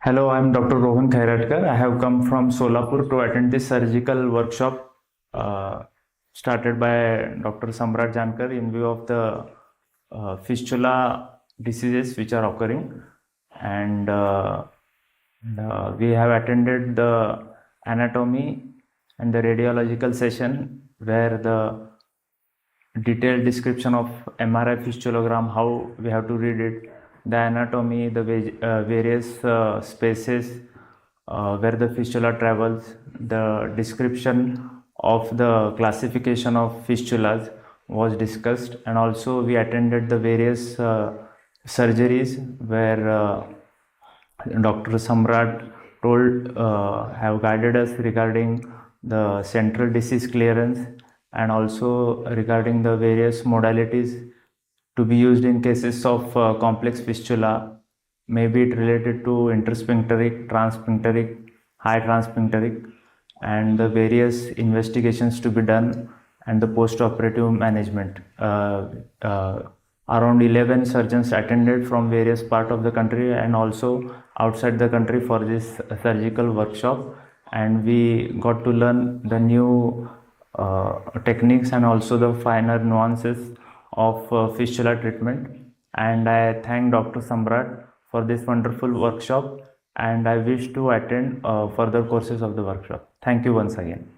Hello, I'm Dr. Rohan Khairatkar. I have come from Solapur to attend this surgical workshop started by Dr. Samrat Jankar in view of the fistula diseases which are occurring. And we have attended the anatomy and the radiological session where the detailed description of MRI fistulogram, how we have to read it, the anatomy, the various spaces where the fistula travels, the description of the classification of fistulas was discussed, and also we attended the various surgeries where Dr. Samrat have guided us regarding the central disease clearance and also regarding the various modalities to be used in cases of complex fistula, maybe it related to intersphincteric, transphincteric, high transphincteric, and the various investigations to be done and the post-operative management. Around 11 surgeons attended from various parts of the country and also outside the country for this surgical workshop, and we got to learn the new techniques and also the finer nuances of fistula treatment. And I thank Dr. Samrat for this wonderful workshop, and I wish to attend further courses of the workshop. Thank you once again.